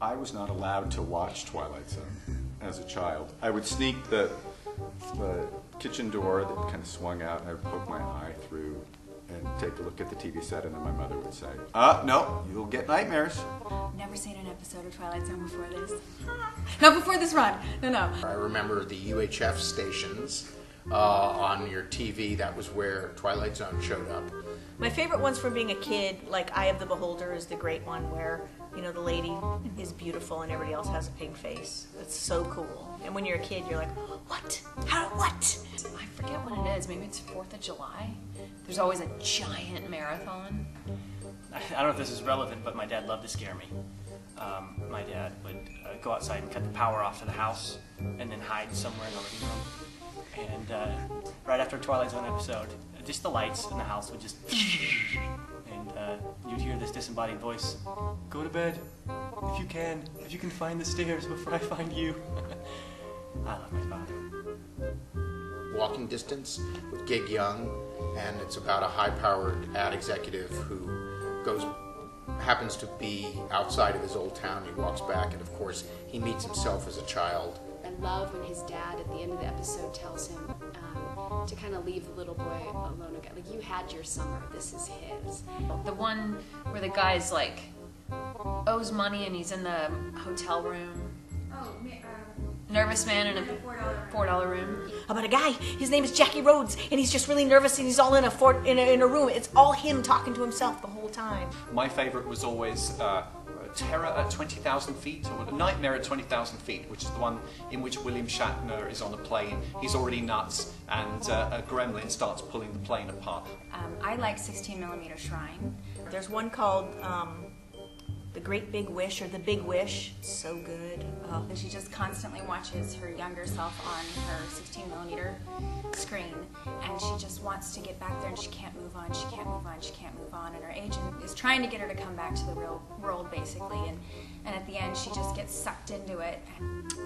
I was not allowed to watch Twilight Zone as a child. I would sneak the kitchen door that kind of swung out, and I would poke my eye through and take a look at the TV set, and then my mother would say, no, you'll get nightmares. Never seen an episode of Twilight Zone before this. Not before this run. No. I remember the UHF stations on your TV. That was where Twilight Zone showed up. My favorite ones from being a kid, like Eye of the Beholder is the great one where, you know, the lady is beautiful and everybody else has a pink face. It's so cool. And when you're a kid, you're like, what? How? What? I forget what it is. Maybe it's 4th of July. There's always a giant marathon. I don't know if this is relevant, but my dad loved to scare me. My dad would go outside and cut the power off to the house and then hide somewhere in the living room. And right after a Twilight Zone episode, just the lights in the house would just... and you'd hear this disembodied voice, "Go to bed, if you can find the stairs before I find you." I love my father. Walking Distance with Gig Young, and it's about a high-powered ad executive who happens to be outside of his old town. He walks back, and of course, he meets himself as a child. I love when his dad, at the end of the episode, tells him to kind of leave the little boy alone again. Like, you had your summer, this is his. The one where the guy's like owes money and he's in the hotel room. Nervous man in a $4 room. About a guy, his name is Jackie Rhodes, and he's just really nervous and he's all in a room. It's all him talking to himself the whole time. My favorite was always Terror at 20,000 feet, or Nightmare at 20,000 feet, which is the one in which William Shatner is on a plane. He's already nuts, and a gremlin starts pulling the plane apart. I like 16mm Shrine. There's one called The Great Big Wish, or The Big Wish. It's so good. Oh. And she just constantly watches her younger self on her 16mm screen, and she just wants to get back there, and she can't move on, she can't move on, she can't move on, and her agent is trying to get her to come back to the real world, basically, and at the end, she just gets sucked into it.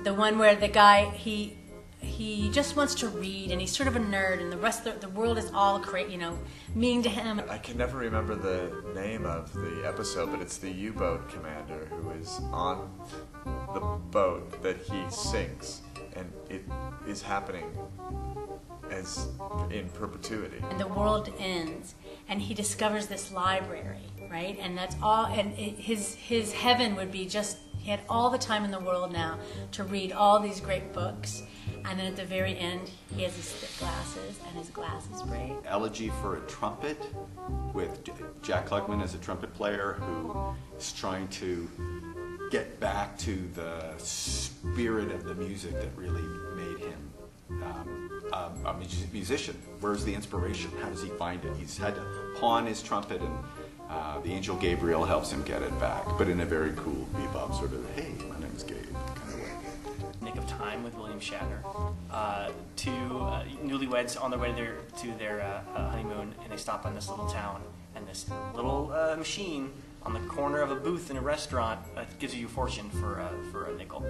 The one where the guy, he just wants to read, and he's sort of a nerd, and the rest of the world is all mean to him. I can never remember the name of the episode, but it's the U-boat commander who is on the boat that he sinks, and it is happening as in perpetuity. And the world ends, and he discovers this library, right? And that's all. And his heaven would be just, he had all the time in the world now to read all these great books. And then at the very end, he has his thick glasses, and his glasses break. Elegy for a Trumpet with Jack Klugman as a trumpet player who is trying to get back to the spirit of the music that really made him a musician. Where's the inspiration? How does he find it? He's had to pawn his trumpet, and the angel Gabriel helps him get it back, but in a very cool bebop sort of, hey, my name's Gabe kind of way. Nick of Time with William Shatner. Two newlyweds on their way to their honeymoon, and they stop in this little town, and this little machine on the corner of a booth in a restaurant gives you a fortune for a nickel.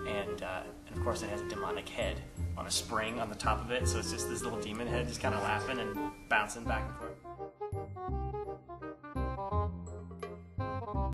And of course it has a demonic head on a spring on the top of it, so it's just this little demon head just kind of laughing and bouncing back and forth.